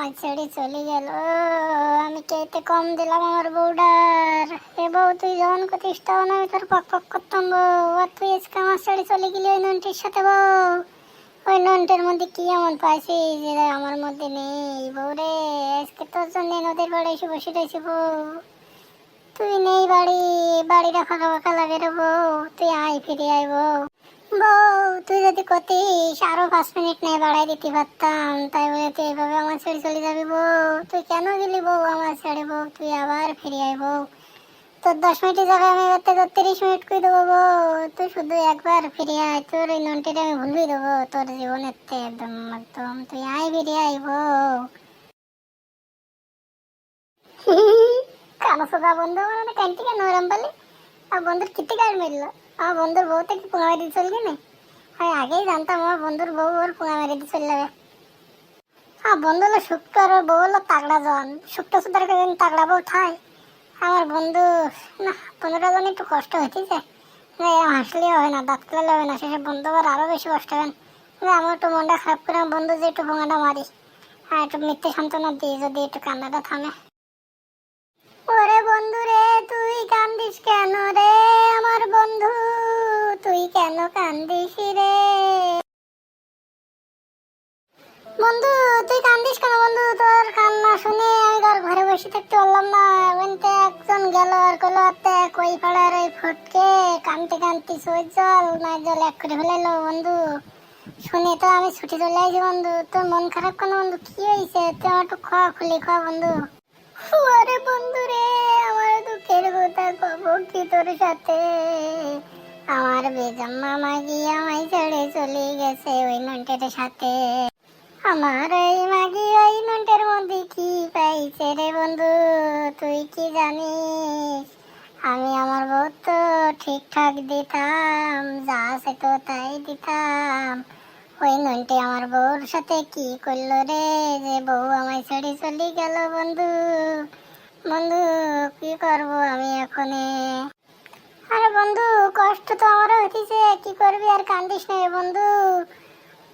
আমায় ছেড়ে চলে গেল। আমি কেটে কম দিলাম আমার বউডার। এ বউ, তুই যখন করতিস তখন আমি তোর পক পক করতাম বউ, আর তুই আজকে আমার ছেড়ে চলে গেলি ওই নন্টির সাথে বউ। ওই নন্টের মধ্যে কি এমন পাইছিস যে আমার মধ্যে নেই বউ রে? আজকে তোর জন্য নদীর পাড়ে এসে বসে রয়েছি বউ। তুই নেই বাড়ি, বাড়িটা ফাঁকা ফাঁকা লাগে রে বউ। তুই আয়, ফিরে আয় বউ। বউ, তুই যদি করতিস আরো 5 মিনিট নিয়ে বাড়াই দিতে পারতাম, তাই বলে তুই এভাবে আমার ছেড়ে চলে যাবি বউ? তুই কেন গেলি বউ আমার ছেড়ে বউ? তুই আবার ফিরে আয় বউ। তোর 10 মিনিটের জায়গায় আমি করতে তোর 30 মিনিট করে দেবো বউ। তুই শুধু একবার ফিরে আয়, তোর ওই নন্টিটা আমি ভুলবি দেবো তোর জীবনের থেকে একদম একদম। তুই আয়, ফিরে আয় বউ। কানো সোজা বন্ধু আমার মানে ক্যান্টি কেন ওরম বলে? আর বন্ধুর কিতে গাড় মিললো? আমার বন্ধুর বউ থেকে পোঙা মেরে দিয়ে চলবি না? আমি আগেই জানতাম আমার বন্ধুর বউ ওর পোঙা মেরে দিয়ে চলে যাবে। হ্যাঁ, বন্ধু হলো শুক্তো আর ওর বউ হলো তাগড়া জন। শুক্তো সুদার কেন তাগড়া বউ ঠাই? আমার বন্ধু, না, 15 জন একটু কষ্ট হইতে যায়। হাসলেও হয় না, দাঁত খেলালে হয় না, শেষে বন্ধু আবার আরো বেশি কষ্ট হয়। আমার একটু মনটা খারাপ করে আমার বন্ধু যে একটু পোঙাটা মারি আর একটু মিথ্যে সান্ত্বনা দিই যদি একটু কান্নাটা থামে। ওরে বন্ধু রে, তুই কান্দিস কেন রে? আমার বন্ধু, তুই কেন কান্দিস রে? বন্ধু, তুই কান্দিস কেন বন্ধু? তোর কান্না শুনে আমি তোর ঘরে বসে থাকতে পারলাম না। ওইতে একজন গেল আর কলো কই পাড়ার ওই ফটকে কানতে কানতে সই জল না জল এক করে ফেলাইলো বন্ধু। শুনে তো আমি ছুটি চলে আসি বন্ধু। তোর মন খারাপ কেন বন্ধু? কি হয়েছে? তুই আমার একটু খাওয়া খুলি খাওয়া বন্ধু। আরে বন্ধু রে, আমার দুঃখের কথা কব কি তোর সাথে? আমার বেজম মামা গিয়ে আমায় ছেড়ে চলে গেছে ওই নন্টের সাথে। আমার এই মাগি ওই নন্টের মধ্যে কি পাইছে রে বন্ধু? তুই কি জানিস? আমি আমার বউ তো ঠিকঠাক দিতাম, যা আছে তো তাই দিতাম। ওই নন্টে আমার বউর সাথে কি করলো রে, যে বউ আমায় ছেড়ে চলে গেল বন্ধু। বন্ধু, কি করব আমি এখন? আরে বন্ধু, কষ্ট তো আমারও হইতেছে, কি করবি? আর কান্দিস না রে বন্ধু।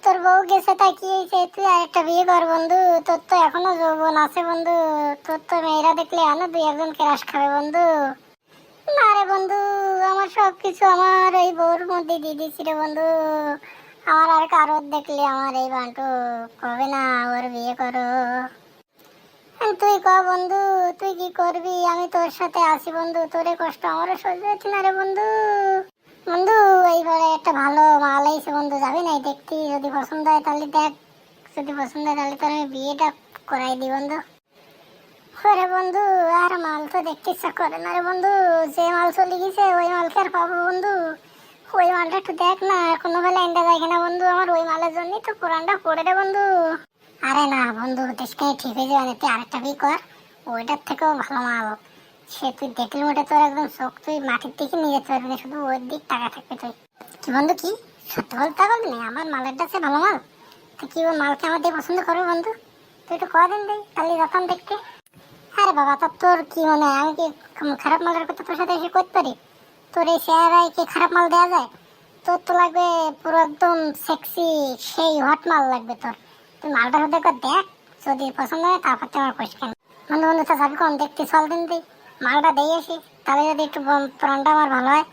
তোর বউ গেছে তাই কি হয়েছে? তুই আরেকটা বিয়ে কর বন্ধু। তোর তো এখনো যৌবন আছে বন্ধু। তোর তো মেয়েরা দেখলে আনো 2-1 ক্রাশ খাবে বন্ধু। না রে বন্ধু, আমার সবকিছু আমার ওই বউর মধ্যে দিয়ে দিছি রে বন্ধু। আমার আর কারোর দেখলে আমার এই বান্টু কবে না ওর বিয়ে করো। তুই ক বন্ধু, তুই কি করবি? আমি তোর সাথে আছি বন্ধু। তোরে কষ্ট আমারও সহ্য হচ্ছে না রে বন্ধু। বন্ধু, এইবারে একটা ভালো মাল আইছে বন্ধু, যাবি নাই দেখতে? যদি পছন্দ হয় তাহলে দেখ, যদি পছন্দ হয় তাহলে তোর আমি বিয়েটা করাই দিই বন্ধু। ওরে বন্ধু, আর মাল তো দেখতে ইচ্ছা করে না রে বন্ধু। যে মাল চলে গেছে ওই মালকে আর পাবো বন্ধু? ওই মালটা একটু দেখ না, কোনো বেলা এন্ডা দেখে না বন্ধু। আমার ওই মালের জন্যই তো পুরানটা পড়ে রে বন্ধু। আরে না বন্ধু, দেশকে ঠিক হয়ে যাবে না, তুই আরেকটা বিয়ে কর। ওইটার থেকেও ভালো মাল। সে তুই দেখলে ওটা তোর একদম চোখ তুই মাটির দিকে নিয়ে যেতে পারবি না, শুধু ওর দিক টাকা থাকবে তুই। কি বন্ধু, কি সত্যি বলতে পারবি না আমার মালের কাছে ভালো মাল? তুই কি ওর মালকে আমার দিয়ে পছন্দ করবো বন্ধু? তুই একটু কদিন দেই তাহলে যখন দেখতে। আরে বাবা, তা তোর কি মনে হয় আমি কি খারাপ মালের কথা তোর সাথে এসে করতে পারি? তোর এই চেহারায় কি খারাপ মাল দেওয়া যায়? তোর তো লাগবে পুরো একদম সেক্সি, সেই হট মাল লাগবে তোর। তুই মালটা সাথে একবার দেখ, যদি পছন্দ হয় তারপর তুই আমার কোশ্চেন। বন্ধু বন্ধু, তা যাবি কোন দেখতে? চল দিন দিই মালটা দিয়ে আসি, তাহলে যদি একটু প্রাণটা আমার ভালো হয়।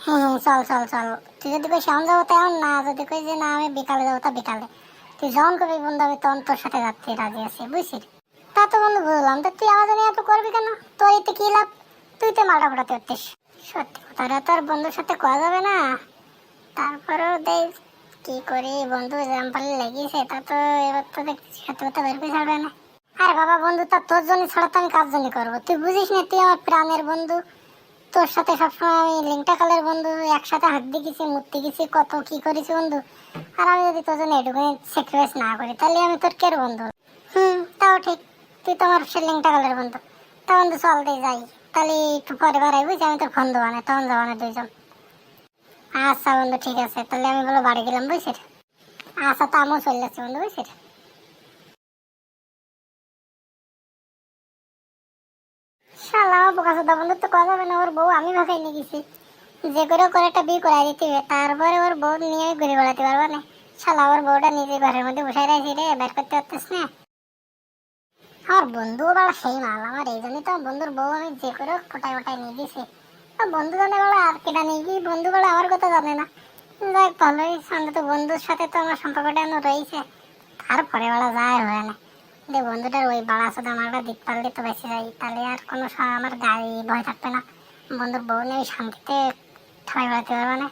হ্যাঁ হ্যাঁ, চল চল চল। তুই যদি কই সেমন যাবো তেমন না, যদি কই যে না আমি বিকালে যাবো তা বিকালে। তুই যখন করবি বন্ধু আমি তখন তোর সাথে যাচ্ছি, রাজি আছি, বুঝছিস? তা তো বন্ধু বুঝলাম, তো তুই আমার জন্য এত করবি কেন? তোর এতে কি লাভ? তুই তো মালটা ফোটাতে পারতিস। সত্যি কথাটা তো আর বন্ধুর সাথে করা যাবে না। তারপরেও দেখ কি করি বন্ধু, জাম্পালে লেগেছে তা তো এবার তো দেখছি সত্যি কথা বের করে ছাড়বে না। আরে বাবা বন্ধু, তা তোর জন্য ছাড়া তো আমি কার জন্য করবো? তুই বুঝিস না, তুই আমার প্রাণের বন্ধু। তোর সাথে সবসময় আমি লিঙ্কটা কালের বন্ধু, একসাথে হাঁটতে গেছি, মুততে গেছি, কত কি করেছি বন্ধু। আর আমি যদি তোর জন্য এটুকুনি স্যাক্রিফাইস না করি তাহলে আমি তোর কের বন্ধু? তাও ঠিক। তুই তো আমার সে লিঙ্কটা কালের বন্ধু। তা বন্ধু চল দিয়ে যাই, তাহলে একটু পরে বাড়াই বুঝি, আমি তোর ফোন দেবো না, তখন যাবো না দুইজন। আচ্ছা বন্ধু, ঠিক আছে, তাহলে আমি বলো বাড়ি গেলাম, বুঝছিস? আচ্ছা, তা আমিও চলে যাচ্ছি বন্ধু, বুঝছিস? শালা আমার বোকা চোদা বন্ধু, তো কথা হবে না। ওর বউ আমি ভাগাই নিয়ে গেছি, যে করে করে একটা বিয়ে করাই দিতে হবে, তারপরে ওর বউ নিয়ে ঘুরে বেড়াতে পারবা না। শালা ওর বউটা নিজে ঘরের মধ্যে বসাই রাখছি রে, বের করতে পারতেছ না। আমার বন্ধু বলা সেই মাল, আমার এই জন্যই তো বন্ধুর বউ আমি যে করে ফোটায় ওটাই নিয়ে দিছি। বন্ধু জানে বলা আর কেটা নিয়ে গিয়ে বন্ধু বলা আমার কথা জানে না। যাক ভালোই, তো বন্ধুর সাথে তো আমার সম্পর্কটা এখনো রয়েছে, তারপরে বলা যায় হয় না। বন্ধুটার ওই বাড়া সাথে আমারটা দিক পারলে তো বেঁচে যাই, তাহলে আর কোনো আমার গাড়ি ভয় থাকবে না। বন্ধুর বউ নিয়ে শান্তিতে ঠাই বেড়াতে পারবে না।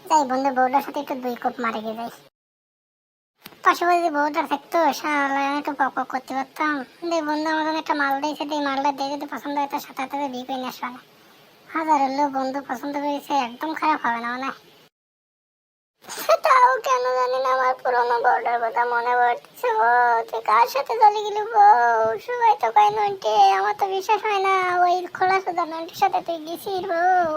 যাই বন্ধুর বউটার সাথে একটু দুই কোপ মারে গিয়ে যাই। পাশাপাশি বউটা থাকতো শালা একটু পক পক করতে পারতাম। বন্ধু আমার জন্য একটা মাল দিয়েছে, এই মালটা দিয়ে যদি পছন্দ হয় তার সাথে সাথে বিয়ে করে নিয়ে আসবে না। হাজার হলেও বন্ধু পছন্দ করেছে, একদম খারাপ হবে না মানে। সেটাও কেন জানি না আমার পুরোনো বউটার কথা মনে পড়ছে। তুই কার সাথে চলে গেলি বউ? সবাই তো কয় নন্টে, আমার তো বিশ্বাস হয় না ওই খোলা সোজা নন্টির সাথে তুই গেছিস বউ।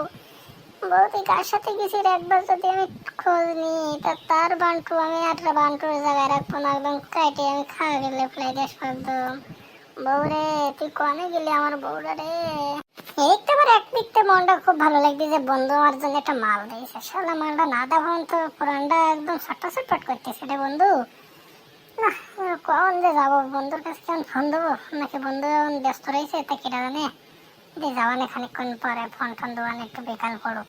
বউ তুই কার সাথে গেছিস একবার যদি আমি খোঁজ নিই তা তার বান্টু আমি একটা বান্টুর জায়গায় রাখবো না, একদম কাইটে আমি খাওয়া গেলে ফেলে দেশ একদম। বউ রে তুই কনে গেলি আমার বউরা রে? দেখতে পারে একদিকতে মনটা খুব ভালো লাগবে যে বন্ধু আমার জন্য একটা মাল দিয়েছে। শালা মালটা না দেওয়া তো পুরানটা একদম ছটফট করতেছে রে বন্ধু। না কখন যে যাবো বন্ধুর কাছে, কেমন ফোন দেবো নাকি বন্ধু যখন ব্যস্ত রয়েছে তা কেটা জানে। যাওয়ানে খানিকক্ষণ পরে ফোন টোন দেওয়ানে একটু বেকার পড়ো।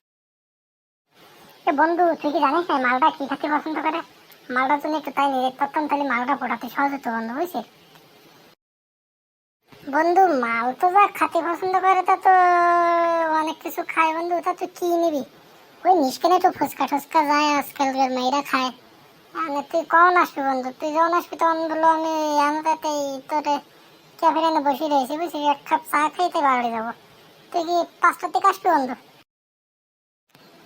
বন্ধু তুই কি জানিস না মালটা কি খেতে পছন্দ করে? মালটার জন্য একটু তাই নিয়ে পারতাম, তাহলে মালটা ফোটাতে সহজ হতো বন্ধু, বুঝছিস? বন্ধু মাল তো যা খাতে পছন্দ করে তা তো অনেক কিছু খায় বন্ধু, তা তুই কি নিবি? ওই নিষ্কানে তো ফুচকা টুচকা যায় আজকালকার মেয়েরা খায়। মানে তুই কখন আসবি বন্ধু? তুই যখন আসবি তখন বললো আমি আমাদের তোরে ক্যাফে বসে রয়েছি, বুঝছিস? এক কাপ চা খাইতে বাড়ি যাবো। তুই কি 5টার দিকে আসবি বন্ধু?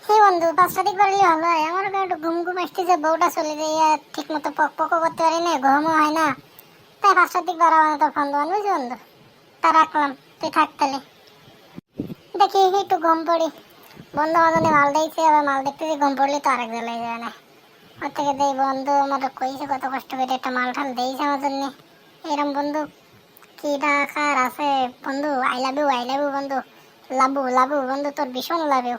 হ্যাঁ বন্ধু 5টার দিকে বাড়লে ভালো হয়। আমার একটু ঘুম ঘুম আসতেছে, বউটা চলে যাই ঠিক মতো পক পকও করতে পারি না, ঘুমও হয় না, তাই 5টার দিকে বাড়াবো তো ফোন দেওয়ান, বুঝলি বন্ধু? তা রাখলাম, তুই থাক তাহলে। দেখি একটু ঘুম পড়ি। বন্ধু আমার জন্য মাল দিয়েছে, আবার মাল দেখতে ঘুম পড়লে তো আরেক জ্বালাই যায় না। ওর থেকে দেই বন্ধু আমার কইছে কত কষ্ট করে একটা মাল ঠাল দিয়েছে আমার জন্য। এরম বন্ধু কি ডাকার আছে বন্ধু? আই লাভ ইউ বন্ধু, লাভু লাভু বন্ধু, তোর ভীষণ লাভ ইউ।